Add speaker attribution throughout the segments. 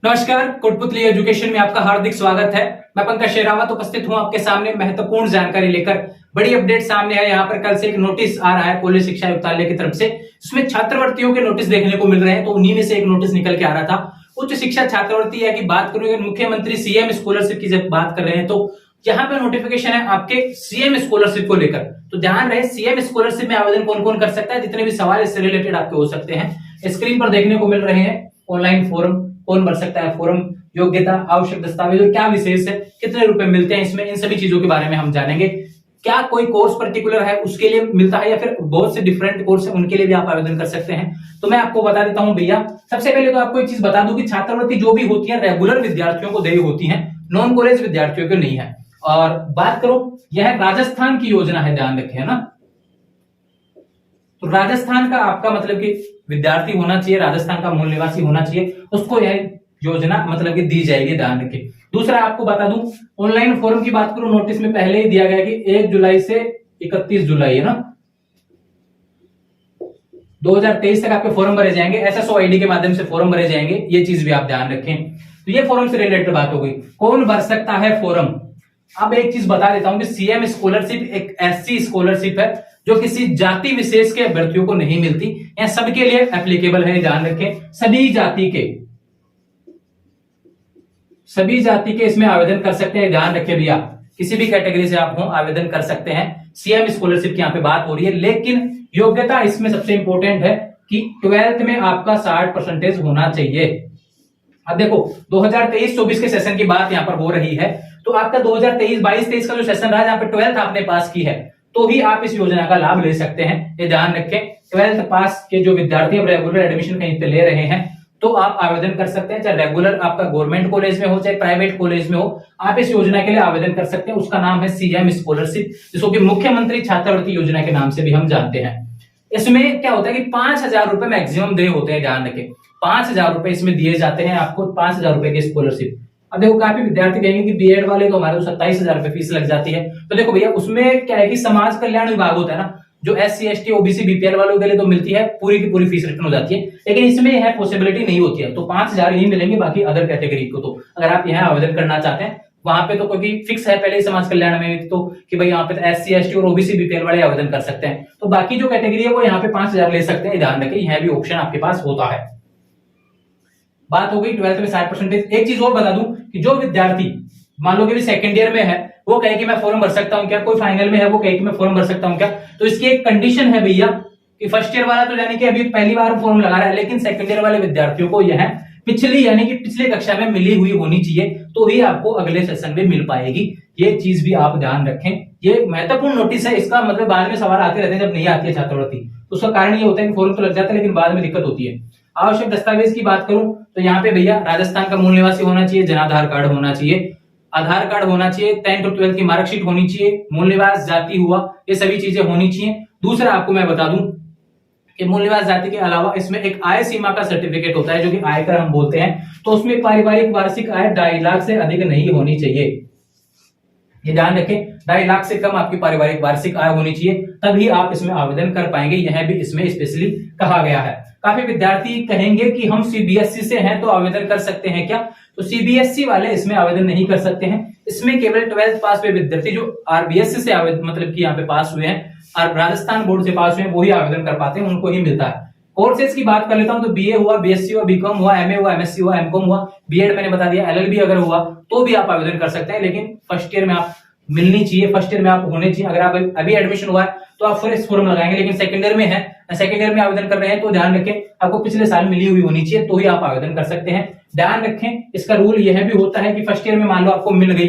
Speaker 1: नमस्कार, कोटपुतली एजुकेशन में आपका हार्दिक स्वागत है। मैं पंकज शेरावत उपस्थित हूं आपके सामने महत्वपूर्ण जानकारी लेकर। बड़ी अपडेट सामने है। यहाँ पर कल से एक नोटिस आ रहा है कॉलेज शिक्षा आयुक्तालय की तरफ से, जिसमें छात्रवृत्तियों के नोटिस देखने को मिल रहे हैं। तो उन्हीं में से एक नोटिस निकल के आ रहा था। उच्च शिक्षा छात्रवृत्ति की बात करूं, मुख्यमंत्री सीएम स्कॉलरशिप की जब बात कर रहे हैं तो यहाँ पे नोटिफिकेशन है आपके सीएम स्कॉलरशिप को लेकर। तो ध्यान रहे, सीएम स्कॉलरशिप में आवेदन कौन कौन कर सकता है। जितने भी सवाल इससे रिलेटेड आपके हो सकते हैं स्क्रीन पर देखने को मिल रहे हैं। ऑनलाइन फॉर्म कौन भर सकता है, फॉर्म, योग्यता, आवश्यक दस्तावेज और क्या विशेष है, कितने रुपए मिलते हैं इसमें, इन सभी चीजों के बारे में हम जानेंगे। क्या कोई कोर्स पर्टिकुलर है उसके लिए मिलता है या फिर बहुत से डिफरेंट कोर्स है उनके लिए भी आप आवेदन कर सकते हैं। तो मैं आपको बता देता हूं भैया। सबसे पहले तो आपको एक चीज बता दूं कि छात्रवृत्ति जो भी होती है रेगुलर विद्यार्थियों को देनी होती है, नॉन कॉलेज विद्यार्थियों को नहीं है। और बात करो, यह राजस्थान की योजना है, ध्यान रखें, है ना। तो राजस्थान का आपका मतलब कि विद्यार्थी होना चाहिए, राजस्थान का मूल निवासी होना चाहिए, उसको यह योजना मतलब कि दी जाएगी, ध्यान रखें। दूसरा आपको बता दूं, ऑनलाइन फॉर्म की बात करूं, नोटिस में पहले ही दिया गया कि 1 जुलाई से 31 जुलाई, है ना, 2023 तक आपके फॉर्म भरे जाएंगे। एसएसओ आईडी के माध्यम से फॉर्म भरे जाएंगे, ये चीज भी आप ध्यान रखें। तो ये फॉर्म से रिलेटेड बात हो गई। कौन भर सकता है फॉर्म। अब एक चीज बता देता हूं कि सीएम स्कॉलरशिप एक ऐसी स्कॉलरशिप है जो किसी जाति विशेष के अभ्यर्थियों को नहीं मिलती, यह सबके लिए एप्लीकेबल है, ध्यान रखें। सभी जाति के इसमें आवेदन कर सकते हैं, ध्यान रखें भैया। किसी भी कैटेगरी से आप हो आवेदन कर सकते हैं। सीएम स्कॉलरशिप की यहाँ पे बात हो रही है, लेकिन योग्यता इसमें सबसे इंपॉर्टेंट है कि 12th में आपका 60% होना चाहिए। अब देखो 2023-24 के सेशन की बात यहाँ पर हो रही है, तो आपका 2023-22-23 का जो सेशन रहा है जहाँ पे 12th आपने पास की है तो ही आप इस योजना का लाभ ले सकते हैं, ये ध्यान रखें। 12th पास के जो विद्यार्थी अब रेगुलर एडमिशन कहीं पे ले रहे हैं तो आप आवेदन कर सकते हैं, चाहे रेगुलर आपका गवर्नमेंट कॉलेज में हो चाहे प्राइवेट कॉलेज में हो, आप इस योजना के लिए आवेदन कर सकते हैं। उसका नाम है सीएम स्कॉलरशिप, जिसको कि मुख्यमंत्री छात्रवृत्ति योजना के नाम से भी हम जानते हैं। इसमें क्या होता है कि 5,000 रुपए मैक्सिमम दे होते हैं, ध्यान रखें। 5,000 रुपए इसमें दिए जाते हैं आपको, 5,000 रुपए की स्कॉलरशिप। अब देखो काफी विद्यार्थी कहेंगे कि बीएड वाले तो हमारे 27,000 रुपए फीस लग जाती है। तो देखो भैया, उसमें क्या है कि समाज कल्याण विभाग होता है ना, जो SC ST OBC BPL वालों के लिए तो मिलती है, पूरी की पूरी फीस रिटर्न हो जाती है। लेकिन इसमें यह पॉसिबिलिटी नहीं होती है, तो 5,000 ही मिलेंगे, बाकी अदर कैटेगरी को तो अगर आप यहाँ आवेदन करना चाहते हैं वहां पे तो कोई फिक्स है पहले ही समाज कल्याण में तो कि भाई यहाँ पे तो SC ST और OBC BPL वाले आवेदन कर सकते हैं। तो बाकी जो कैटेगरी है वो यहाँ पे 5,000 ले सकते हैं, ध्यान रखें। यह भी ऑप्शन आपके पास होता है। बात हो गई 12th में 60%। एक चीज और बता दूं कि जो विद्यार्थी मान लो कि सेकंड ईयर में है, वो कहे कि मैं फॉर्म भर सकता हूं क्या, कोई फाइनल में है वो कहे कि मैं फॉर्म भर सकता हूं क्या, तो इसकी एक कंडीशन है भैया कि फर्स्ट ईयर वाला तो यानी कि अभी पहली बार फॉर्म लगा रहा है, लेकिन सेकंड ईयर वाले विद्यार्थियों को यह पिछली यानी कि पिछले कक्षा में मिली हुई होनी चाहिए, तो ही आपको अगले सेशन में मिल पाएगी। ये चीज भी आप ध्यान रखें। ये महत्वपूर्ण नोटिस है, इसका मतलब बाद में सवाल आते रहते हैं जब नहीं आती है छात्रवृत्ति, तो उसका कारण ये होता है कि फॉर्म तो लग जाता है लेकिन बाद में दिक्कत होती है। आवश्यक दस्तावेज की बात करूं तो यहाँ पे भैया राजस्थान का मूल निवासी होना चाहिए, जनाधार कार्ड होना चाहिए, आधार कार्ड होना चाहिए, 10th और 12th की मार्कशीट होनी चाहिए, मूल निवास जाति हुआ, ये सभी चीजें होनी चाहिए। दूसरा आपको मैं बता दूं कि मूल निवास जाति के अलावा इसमें एक आय सीमा का सर्टिफिकेट होता है जो कि आयकर हम बोलते हैं, तो उसमें पारिवारिक वार्षिक आय 2.5 लाख से अधिक नहीं होनी चाहिए, ये ध्यान रखें। 2.5 लाख से कम आपकी पारिवारिक वार्षिक आय होनी चाहिए, तभी आप इसमें आवेदन कर पाएंगे। यह भी इसमें स्पेशली कहा गया है। काफी विद्यार्थी कहेंगे कि हम CBSE से हैं तो आवेदन कर सकते हैं क्या, तो CBSE वाले इसमें आवेदन नहीं कर सकते हैं। इसमें केवल 12th पास हुए विद्यार्थी जो RBSE से आवेदन मतलब कि यहाँ पे पास हुए हैं और राजस्थान बोर्ड से पास हुए हैं, वही आवेदन कर पाते हैं, उनको ही मिलता है। कोर्सेज की बात कर लेता हूं तो BA हुआ, BSc हुआ, BCom हुआ, MA हुआ, MSc हुआ, MCom हुआ, BEd मैंने बता दिया, LLB अगर हुआ तो भी आप आवेदन कर सकते हैं, लेकिन फर्स्ट ईयर में आप मिलनी चाहिए, फर्स्ट ईयर में आप होने चाहिए। अगर आप अभी एडमिशन हुआ है तो आप फ्रेश फॉर्म लगाएंगे, लेकिन सेकंड ईयर में है, सेकंड ईयर में आवेदन कर रहे हैं तो ध्यान रखें आपको पिछले साल मिली हुई होनी चाहिए, तो ही आप आवेदन कर सकते हैं। ध्यान रखें इसका रूल यह भी होता है कि फर्स्ट ईयर में मान लो आपको मिल गई,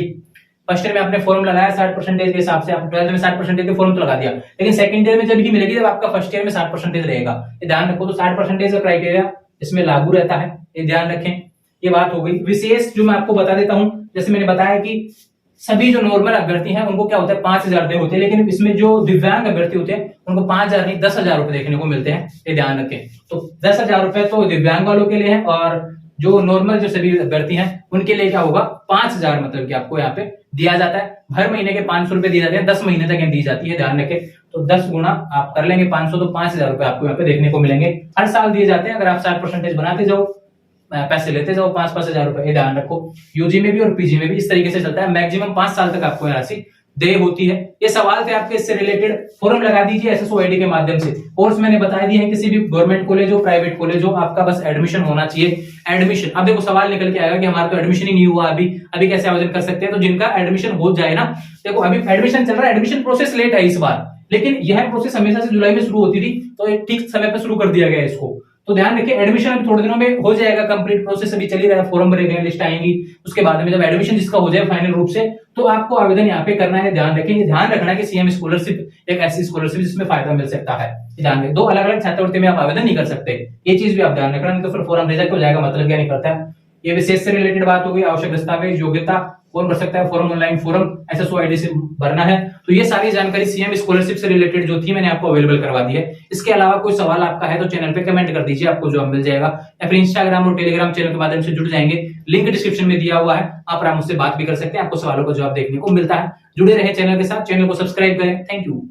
Speaker 1: फर्स्ट ईयर में आपने फॉर्म लगाया 60% के हिसाब से, आप 12th में 60% के फॉर्म तो लगा दिया, लेकिन सेकंड ईयर में जब भी मिलेगी जब आपका फर्स्ट ईयर में 60% रहेगा, ये ध्यान रखो। तो 60% का क्राइटेरिया इसमें लागू रहता है, ये ध्यान रखें। ये बात हो गई। विशेष जो मैं आपको बता देता हूं, जैसे मैंने बताया कि सभी जो नॉर्मल अभ्यर्थी हैं उनको क्या होता है 5,000 रुपए होते हैं, लेकिन इसमें जो दिव्यांग अभ्यर्थी होते हैं उनको 5,000 नहीं 10,000 रुपए देखने को मिलते हैं, ये ध्यान रखें। तो 10,000 रुपए तो दिव्यांग वालों के लिए है और जो नॉर्मल जो सभी अभ्यर्थी हैं उनके लिए क्या होगा 5,000 मतलब कि आपको यहाँ पे दिया जाता है। हर महीने के 500 रुपए दिए जाते हैं, 10 महीने तक दी जाती है, ध्यान रखें। तो 10 गुना आप कर लेंगे 500 तो 5,000 रुपए आपको यहाँ पे देखने को मिलेंगे, हर साल दिए जाते हैं। अगर आप 60% बनाते जाओ पैसे लेते जाओ 5-5 हजार रुपए, ये ध्यान रखो। यूजी में भी और पीजी में भी इस तरीके से चलता है, मैक्सिमम 5 साल तक आपको राशि देय होती है। ये सवाल थे आपके, इससे रिलेटेड फॉर्म लगा दीजिए एसएसओआईडी के माध्यम से। कोर्स मैंने बता दिए हैं, किसी भी गवर्नमेंट कॉलेज हो प्राइवेट कॉलेज हो, आपका बस एडमिशन होना चाहिए। एडमिशन, अब देखो सवाल निकल के आएगा कि हमारा तो एडमिशन ही नहीं हुआ अभी कैसे आवेदन कर सकते हैं? तो जिनका एडमिशन हो जाए ना, देखो अभी एडमिशन चल रहा है, एडमिशन प्रोसेस लेट है इस बार, लेकिन यह प्रोसेस हमेशा से जुलाई में शुरू होती थी, तो ठीक समय पर शुरू कर दिया गया इसको। तो ध्यान रखिए, एडमिशन अभी थोड़े दिनों में हो जाएगा कंप्लीट, प्रोसेस अभी चल ही रहा है, फॉर्म भरे गए, लिस्ट आएंगी, उसके बाद में जब एडमिशन जिसका हो जाए फाइनल रूप से, तो आपको आवेदन यहाँ पे करना है। ध्यान रखें, ध्यान रखना है कि सीएम स्कॉलरशिप एक ऐसी स्कॉलरशिप जिसमें फायदा मिल सकता है। ध्यान रखें, 2 अलग अलग छात्रवृत्ति में आप आवेदन नहीं कर सकते, ये चीज भी आप ध्यान रखना, नहीं तो फिर फॉर्म रिजेक्ट हो जाएगा, मतलब क्या नहीं करता है। ये विशेष से रिलेटेड बात हो गई। आवश्यक दस्तावेज, योग्यता, कौन भर सकता है फॉर्म, ऑनलाइन फॉर्म एसएसओआईडी से भरना है। तो ये सारी जानकारी सीएम स्कॉलरशिप से रिलेटेड जो थी मैंने आपको अवेलेबल करवा दी है। इसके अलावा कोई सवाल आपका है तो चैनल पे कमेंट कर दीजिए, आपको जवाब मिल जाएगा, या फिर इंस्टाग्राम और टेलीग्राम चैनल के माध्यम से जुड़ जाएंगे, लिंक डिस्क्रिप्शन में दिया हुआ है, आप मुझसे बात भी कर सकते हैं, आपको सवालों का जवाब देखने को मिलता है। जुड़े रहे चैनल के साथ, चैनल को सब्सक्राइब करें। Thank you.